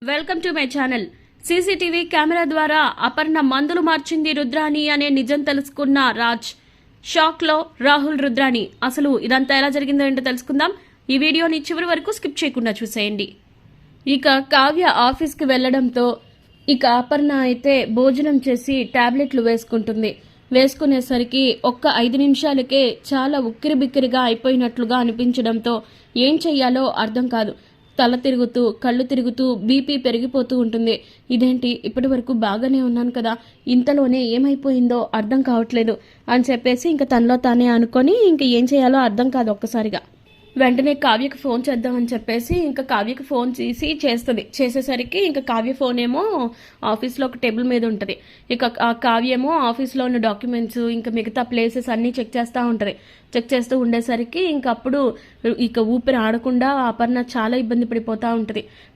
Welcome to my channel. CCTV camera ద్వారా అపర్ణ మందులు మార్చింది రుద్రాణి అనే నిజం తెలుసుకున్న రాజ్ షాక్లో రాహుల్ రుద్రాణి. అసలు ఇదంతా ఎలా జరిగిందో ఏంటో తెలుసుకుందాం. ఈ వీడియోని చివరి వరకు స్కిప్ చేయకుండా చూసేయండి. ఇక కావ్య ఆఫీస్కి వెళ్లడంతో ఇక అపర్ణ అయితే భోజనం చేసి టాబ్లెట్లు వేసుకుంటుంది. వేసుకునేసరికి ఒక్క 5 నిమిషాలకే చాలా ఉక్కిరిబిక్కిరిగా అయిపోయినట్లుగా అనిపించడంతో ఏం చెయ్యాలో అర్థం కాదు. తల తిరుగుతూ కళ్ళు తిరుగుతూ బీపీ పెరిగిపోతూ ఉంటుంది. ఇదేంటి, ఇప్పటి వరకు బాగానే ఉన్నాను కదా, ఇంతలోనే ఏమైపోయిందో అర్థం కావట్లేదు అని చెప్పేసి ఇంక తనలో తానే అనుకొని ఇంక ఏం చేయాలో అర్థం కాదు ఒక్కసారిగా. వెంటనే కావ్యకి ఫోన్ చేద్దామని చెప్పేసి ఇంకా కావ్యకి ఫోన్ చేస్తుంది. చేసేసరికి ఇంకా కావ్య ఫోన్ ఏమో ఆఫీస్లో ఒక టేబుల్ మీద ఉంటుంది. ఇక ఆ కావ్య ఏమో ఆఫీస్లో ఉన్న డాక్యుమెంట్స్ ఇంకా మిగతా ప్లేసెస్ అన్నీ చెక్ చేస్తూ ఉంటుంది. చెక్ చేస్తూ ఉండేసరికి ఇంకప్పుడు ఇక ఊపిరి ఆడకుండా అపర్ణ చాలా ఇబ్బంది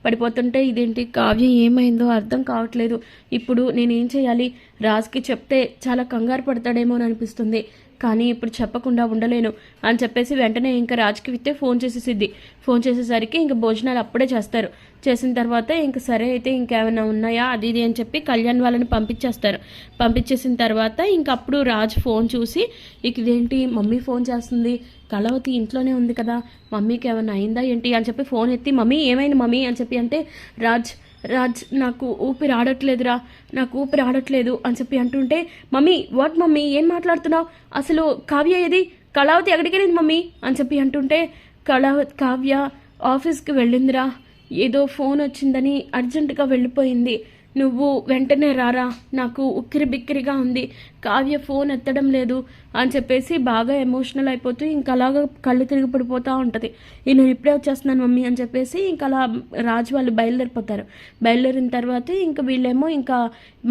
పడిపోతుంటే ఇదేంటి కావ్య ఏమైందో అర్థం కావట్లేదు, ఇప్పుడు నేనేం చేయాలి, రాజ్కి చెప్తే చాలా కంగారు పడతాడేమో అని అనిపిస్తుంది, కానీ ఇప్పుడు చెప్పకుండా ఉండలేను అని చెప్పేసి వెంటనే ఇంకా రాజ్కి విత్తే ఫోన్ చేసేసిద్ది. ఫోన్ చేసేసరికి ఇంకా భోజనాలు అప్పుడే చేస్తారు. చేసిన తర్వాత ఇంక సరే అయితే ఇంకేమైనా ఉన్నాయా అది ఇది అని చెప్పి కళ్యాణ్ వాళ్ళని పంపించేస్తారు. పంపించేసిన తర్వాత ఇంకప్పుడు రాజ్ ఫోన్ చూసి ఇదేంటి మమ్మీ ఫోన్ చేస్తుంది, కళావతి ఇంట్లోనే ఉంది కదా, మమ్మీకి ఏమైనా అయిందా ఏంటి అని చెప్పి ఫోన్ ఎత్తి మమ్మీ ఏమైంది మమ్మీ అని చెప్పి అంటే రాజ్ నాకు ఊపిరి ఆడట్లేదు అని చెప్పి అంటుంటే మమ్మీ వాట్ మమ్మీ ఏం మాట్లాడుతున్నావు, అసలు కావ్య ఏది, కళావతి ఎక్కడికి వెళ్ళింది మమ్మీ అని చెప్పి అంటుంటే కావ్య ఆఫీస్కి వెళ్ళిందిరా, ఏదో ఫోన్ వచ్చిందని అర్జెంటుగా వెళ్ళిపోయింది, నువ్వు వెంటనే రారా, నాకు ఉక్కిరిబిక్కిరిగా ఉంది, కావ్య ఫోన్ ఎత్తడం లేదు అని చెప్పేసి బాగా ఎమోషనల్ అయిపోతూ ఇంకా అలాగా కళ్ళు తిరిగి పడిపోతూ ఉంటుంది. నేను ఇప్పుడే వచ్చేస్తున్నాను మమ్మీ అని చెప్పేసి ఇంకా అలా రాజు వాళ్ళు బయలుదేరిపోతారు. బయలుదేరిన తర్వాత ఇంకా వీళ్ళేమో ఇంకా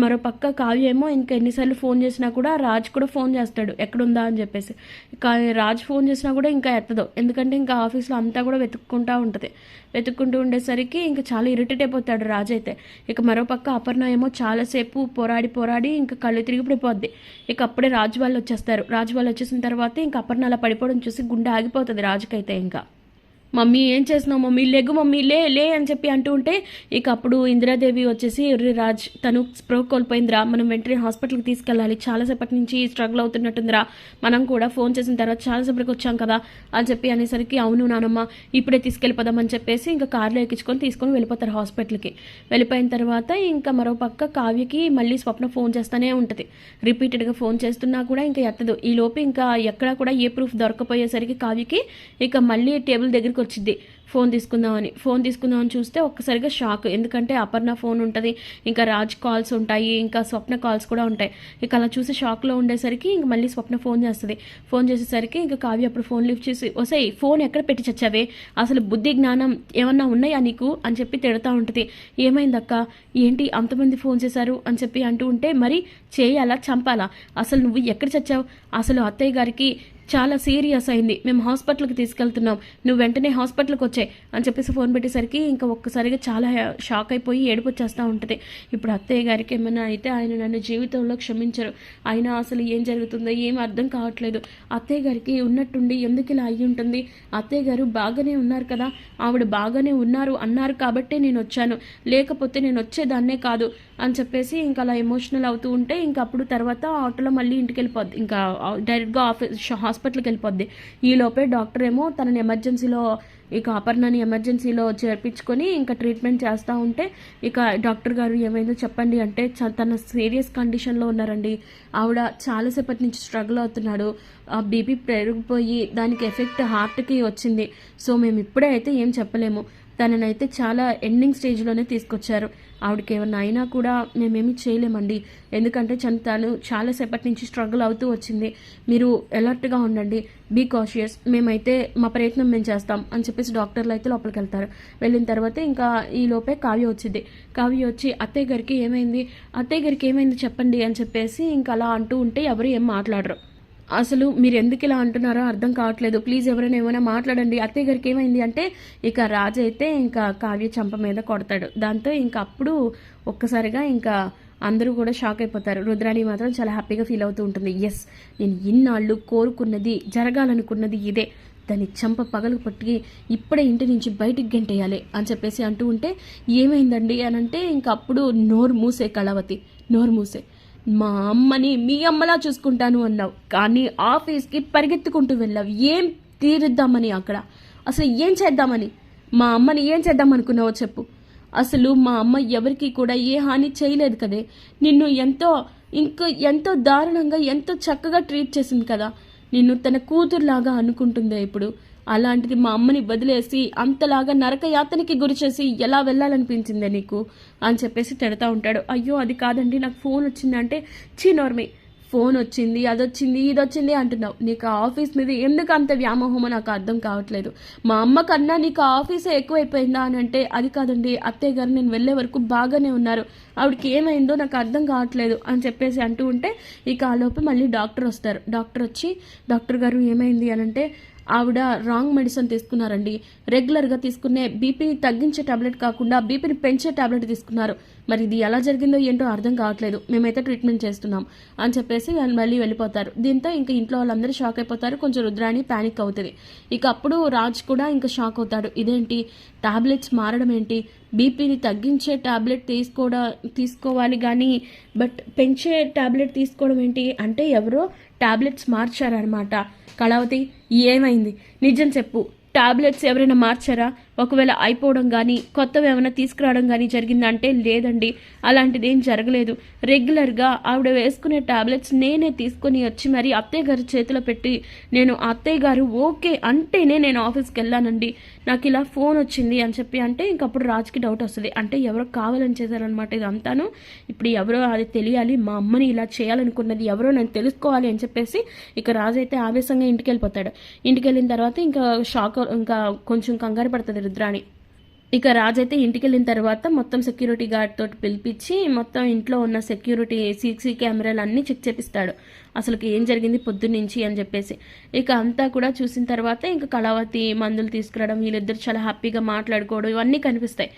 మరో పక్క కావ్య ఏమో ఇంకా ఎన్నిసార్లు ఫోన్ చేసినా కూడా రాజు కూడా ఫోన్ చేస్తాడు ఎక్కడుందా అని చెప్పేసి. రాజు ఫోన్ చేసినా కూడా ఇంకా ఎత్తదు, ఎందుకంటే ఇంకా ఆఫీస్లో అంతా కూడా వెతుక్కుంటూ ఉండేసరికి ఇంకా చాలా ఇరిటేట్ అయిపోతాడు రాజు అయితే. ఇక మరో పక్క అపర్ణ ఏమో చాలాసేపు పోరాడి ఇంకా కళ్ళు తిరిగి పడిపోద్ది. ఇక అప్పుడే రాజు వాళ్ళు వచ్చేసిన తర్వాత ఇంకా అపర్ణ అలా పడిపోవడం చూసి గుండె ఆగిపోతుంది రాజుకైతే. ఇంకా మమ్మీ ఏం చేస్తున్నావు మమ్మీ, లెగ్గు మమ్మీ లే అని చెప్పి అంటూ ఉంటే ఇక అప్పుడు ఇందిరాదేవి వచ్చేసి రాజ్ తను స్ప్రో కోల్పోయిందిరా, మనం వెంటనే హాస్పిటల్కి తీసుకెళ్ళాలి, చాలాసేపటి నుంచి స్ట్రగుల్ అవుతున్నట్టుందిరా, మనం కూడా ఫోన్ చేసిన తర్వాత చాలాసేపటికి వచ్చాం కదా అని చెప్పి అనేసరికి అవును నానమ్మ ఇప్పుడే తీసుకెళ్ళిపోదామని చెప్పేసి ఇంకా కార్లో తీసుకొని వెళ్ళిపోతారు హాస్పిటల్కి. వెళ్ళిపోయిన తర్వాత ఇంకా మరో పక్క కావ్యకి మళ్ళీ స్వప్న ఫోన్ చేస్తూనే ఉంటుంది. రిపీటెడ్గా ఫోన్ చేస్తున్నా కూడా ఇంకా ఎత్తదు. ఈ లోపు ఇంకా ఎక్కడా కూడా ఏ ప్రూఫ్ దొరకపోయేసరికి కావ్యకి ఇక మళ్ళీ టేబుల్ దగ్గరికి వచ్చింది ఫోన్ తీసుకుందామని చూస్తే ఒక్కసారిగా షాక్. ఎందుకంటే అపర్ణ ఫోన్ ఉంటుంది, ఇంకా రాజ్ కాల్స్ ఉంటాయి, ఇంకా స్వప్న కాల్స్ కూడా ఉంటాయి. ఇక అలా చూసి షాక్లో ఉండేసరికి ఇంక మళ్ళీ స్వప్న ఫోన్ చేస్తుంది. ఫోన్ చేసేసరికి ఇంకా కావ్య అప్పుడు ఫోన్ లిఫ్ట్ చేసి ఒసేయ్ ఫోన్ ఎక్కడ పెట్టి చచ్చావే, అసలు బుద్ధి జ్ఞానం ఏమన్నా ఉన్నాయా నీకు అని చెప్పి తిడతా ఉంటుంది. ఏమైందక్క, ఏంటి అంతమంది ఫోన్ చేశారు అని చెప్పి అంటూ ఉంటే మరి చేయాలా చంపాలా, అసలు నువ్వు ఎక్కడ చచ్చావు, అసలు అత్తయ్య గారికి చాలా సీరియస్ అయింది, మేము హాస్పిటల్కి తీసుకెళ్తున్నాం, నువ్వు వెంటనే హాస్పిటల్కి వచ్చాయి అని చెప్పేసి ఫోన్ పెట్టేసరికి ఇంకా ఒక్కసారిగా చాలా షాక్ అయిపోయి ఏడుపు వచ్చేస్తూ ఉంటుంది. ఇప్పుడు అత్తయ్య గారికి ఏమైనా అయితే ఆయన నన్ను జీవితంలో క్షమించరు, ఆయన అసలు ఏం జరుగుతుందో ఏం అర్థం కావట్లేదు, అత్తయ్య గారికి ఉన్నట్టుండి ఎందుకు ఇలా అయ్యి ఉంటుంది, అత్తయ్య గారు బాగానే ఉన్నారు కదా, ఆవిడ బాగానే ఉన్నారు అన్నారు కాబట్టే నేను వచ్చాను, లేకపోతే నేను వచ్చేదాన్నే కాదు అని చెప్పేసి ఇంకా అలా ఎమోషనల్ అవుతూ ఉంటే ఇంకా అప్పుడు తర్వాత ఆటోలో మళ్ళీ ఇంటికి వెళ్ళిపోద్ది, ఇంకా డైరెక్ట్గా హాస్పిటల్కి వెళ్ళిపోద్ది. ఈలోపే డాక్టర్ ఏమో తనని ఎమర్జెన్సీలో ఇక అపర్ణని ఎమర్జెన్సీలో చేర్పించుకొని ఇంకా ట్రీట్మెంట్ చేస్తూ ఉంటే ఇక డాక్టర్ గారు ఏమైందో చెప్పండి అంటే తన సీరియస్ కండిషన్లో ఉన్నారండి, ఆవిడ చాలాసేపటి నుంచి స్ట్రగుల్ అవుతున్నాడు, బీపీ పెరిగిపోయి దానికి ఎఫెక్ట్ హార్ట్కి వచ్చింది, సో మేము ఇప్పుడే అయితే ఏం చెప్పలేము, తననైతే చాలా ఎండింగ్ స్టేజ్లోనే తీసుకొచ్చారు, ఆవిడకి ఏమన్నా అయినా కూడా మేమేమి చేయలేమండి, ఎందుకంటే తను చాలాసేపటి నుంచి స్ట్రగుల్ అవుతూ వచ్చింది, మీరు అలర్ట్గా ఉండండి, బీ కాషియస్, మేమైతే మా ప్రయత్నం మేము చేస్తాం అని చెప్పేసి డాక్టర్లు అయితే లోపలికి వెళ్తారు. వెళ్ళిన తర్వాత ఇంకా ఈ లోపే కావ్య వచ్చి అత్తయ్య గారికి ఏమైంది చెప్పండి అని చెప్పేసి ఇంకా అలా అంటూ ఉంటే ఎవరు ఏం మాట్లాడరు. అసలు మీరు ఎందుకు ఇలా అంటున్నారో అర్థం కావట్లేదు, ప్లీజ్ ఎవరైనా ఏమైనా మాట్లాడండి, అత్తయ్య గారికి ఏమైంది అంటే ఇక రాజు అయితే ఇంకా కావ్య చంప మీద కొడతాడు. దాంతో ఇంకా అప్పుడు ఒక్కసారిగా ఇంకా అందరూ కూడా షాక్ అయిపోతారు. రుద్రాణి మాత్రం చాలా హ్యాపీగా ఫీల్ అవుతూ ఉంటుంది. ఎస్, నేను ఇన్నాళ్ళు కోరుకున్నది జరగాలనుకున్నది ఇదే, దాని చెంప పగలు పట్టి ఇప్పుడే ఇంటి నుంచి బయటికి గెంటేయాలి అని చెప్పేసి అంటూ ఉంటే, ఏమైందండి అని అంటే, ఇంకప్పుడు నోరు మూసే కళావతి, నోరు మూసే. మా అమ్మని మీ అమ్మలా చూసుకుంటాను అన్నావు, కానీ ఆఫీస్కి పరిగెత్తుకుంటూ వెళ్ళావు. ఏం తీరుద్దామని అక్కడ? అసలు ఏం చేద్దామని? మా అమ్మని ఏం చేద్దాం అనుకున్నావో చెప్పు. అసలు మా అమ్మ ఎవరికి కూడా ఏ హాని చేయలేదు కదే. నిన్ను ఎంతో దారుణంగా ఎంతో చక్కగా ట్రీట్ చేసింది కదా. నిన్ను తన కూతురులాగా అనుకుంటుందే ఇప్పుడు. అలాంటిది మా అమ్మని వదిలేసి అంతలాగా నరకయాతనకి గురి చేసి ఎలా వెళ్ళాలనిపించిందే నీకు అని చెప్పేసి తిడతా ఉంటాడు. అయ్యో అది కాదండి, నాకు ఫోన్ వచ్చిందంటే, నోర్మే, ఫోన్ వచ్చింది, అదొచ్చింది, ఇదొచ్చింది అంటున్నావు. నీకు ఆ ఆఫీస్ మీద ఎందుకు అంత వ్యామోహమో నాకు అర్థం కావట్లేదు. మా అమ్మ కన్నా నీకు ఆ ఆఫీసే ఎక్కువైపోయిందా అని అంటే, అది కాదండి అత్తయ్య గారు, నేను వెళ్ళే వరకు బాగానే ఉన్నారు, ఆవిడకి ఏమైందో నాకు అర్థం కావట్లేదు అని చెప్పేసి అంటూ ఉంటే, ఇక ఆ లోపు మళ్ళీ డాక్టర్ వస్తారు. డాక్టర్ వచ్చి, డాక్టర్ గారు ఏమైంది అని అంటే, ఆవిడ రాంగ్ మెడిసిన్ తీసుకున్నారండి. రెగ్యులర్గా తీసుకునే బీపీని తగ్గించే టాబ్లెట్ కాకుండా బీపీని పెంచే టాబ్లెట్ తీసుకున్నారు. మరి ఇది ఎలా జరిగిందో ఏంటో అర్థం కావట్లేదు, మేమైతే ట్రీట్మెంట్ చేస్తున్నాం అని చెప్పేసి వాళ్ళు మళ్ళీ వెళ్ళిపోతారు. దీంతో ఇంకా ఇంట్లో వాళ్ళందరూ షాక్ అయిపోతారు. కొంచెం రుద్రాణి ప్యానిక్ అవుతుంది. ఇక అప్పుడు రాజ్ కూడా ఇంకా షాక్ అవుతాడు. ఇదేంటి టాబ్లెట్స్ మారడం ఏంటి? బీపీని తగ్గించే టాబ్లెట్ తీసుకోవాలి కానీ బట్ పెంచే టాబ్లెట్ తీసుకోవడం ఏంటి అంటే, ఎవరో టాబ్లెట్స్ మార్చారనమాట. కళావతి, ఏమైంది? నిజం చెప్పు, టాబ్లెట్స్ ఎవరైనా మార్చారా? ఒకవేళ అయిపోవడం కానీ కొత్తవి ఏమైనా తీసుకురావడం కానీ జరిగిందంటే, లేదండి అలాంటిది ఏం జరగలేదు. రెగ్యులర్గా ఆవిడ వేసుకునే టాబ్లెట్స్ నేనే తీసుకొని వచ్చి మరి అత్తయ్య గారి చేతిలో పెట్టి, నేను అత్తయ్య గారు ఓకే అంటేనే నేను ఆఫీస్కి వెళ్ళానండి, నాకు ఇలా ఫోన్ వచ్చింది అని చెప్పి అంటే, ఇంకప్పుడు రాజ్కి డౌట్ వస్తుంది. అంటే ఎవరో కావాలని చేశారనమాట ఇదంతాను. ఇప్పుడు ఎవరో అది తెలియాలి, మా అమ్మని ఇలా చేయాలనుకున్నది ఎవరో నేను తెలుసుకోవాలి అని చెప్పేసి ఇక రాజు అయితే ఆవేశంగా ఇంటికి వెళ్ళిపోతాడు. ఇంటికి వెళ్ళిన తర్వాత ఇంకా కొంచెం కంగారు పడుతుంది రుద్రాణి. ఇక రాజైతే ఇంటికి వెళ్ళిన తర్వాత మొత్తం సెక్యూరిటీ గార్డ్ తోటి పిలిపించి మొత్తం ఇంట్లో ఉన్న సెక్యూరిటీ సీసీ కెమెరాలు అన్నీ చెక్ చేపిస్తాడు, అసలుకి ఏం జరిగింది పొద్దున్నుంచి అని చెప్పేసి. ఇక అంతా కూడా చూసిన తర్వాత ఇంకా కళావతి మందులు తీసుకురావడం, వీళ్ళిద్దరు చాలా హ్యాపీగా మాట్లాడుకోవడం ఇవన్నీ కనిపిస్తాయి.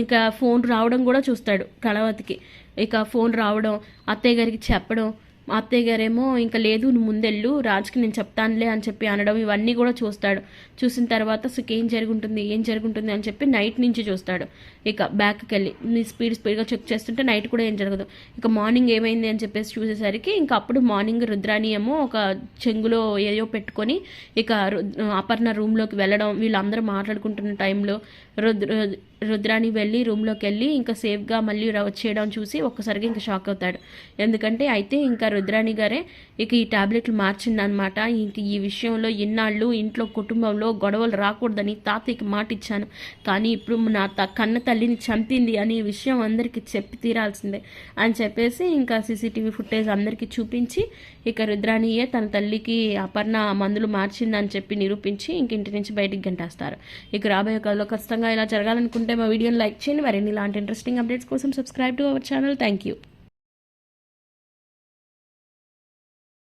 ఇక ఫోన్ రావడం కూడా చూస్తాడు కళావతికి. ఇక ఫోన్ రావడం, అత్తయ్య గారికి చెప్పడం, మా అత్తయ్య గారేమో ఇంకా లేదు నువ్వు ముందెళ్ళు, రాజుకి నేను చెప్తానులే అని చెప్పి అనడం, ఇవన్నీ కూడా చూస్తాడు. చూసిన తర్వాత అసలు ఏం జరుగుంటుంది అని చెప్పి నైట్ నుంచి చూస్తాడు. ఇక బ్యాక్కి వెళ్ళి స్పీడ్గా చెక్ చేస్తుంటే నైట్ కూడా ఏం జరగదు. ఇక మార్నింగ్ ఏమైంది అని చెప్పేసి చూసేసరికి ఇంకా అప్పుడు మార్నింగ్ రుద్రాణి ఏమో ఒక చెంగులో ఏదో పెట్టుకొని ఇక అపర్ణ రూమ్లోకి వెళ్ళడం, వీళ్ళందరూ మాట్లాడుకుంటున్న టైంలో రుద్రాణి వెళ్ళి రూమ్లోకి వెళ్ళి ఇంకా సేఫ్గా మళ్ళీ వచ్చేయడం చూసి ఒక్కసారిగా ఇంకా షాక్ అవుతాడు. ఎందుకంటే అయితే ఇంకా రుద్రాణి గారే ఇక ఈ టాబ్లెట్లు మార్చిందనమాట. ఇంక ఈ విషయంలో ఇన్నాళ్ళు ఇంట్లో కుటుంబంలో గొడవలు రాకూడదని తాతయ్యకి మాట ఇచ్చాను, కానీ ఇప్పుడు నా కన్న తల్లిని చంపింది అనే విషయం అందరికీ చెప్పి తీరాల్సిందే అని చెప్పేసి ఇంకా సీసీటీవీ ఫుటేజ్ అందరికీ చూపించి ఇక రుద్రాణియే తన తల్లికి అపర్ణ మందులు మార్చిందని చెప్పి నిరూపించి ఇంక ఇంటి నుంచి బయటికి గంటేస్తారు. ఇక రాబోయే కాలంలో ఖచ్చితంగా ఇలా జరగాలనుకుంటే మా వీడియోని లైక్ చేయండి. మరిన్ని ఇలాంటి ఇంట్రెస్టింగ్ అప్డేట్స్ కోసం subscribe to our channel. Thank you.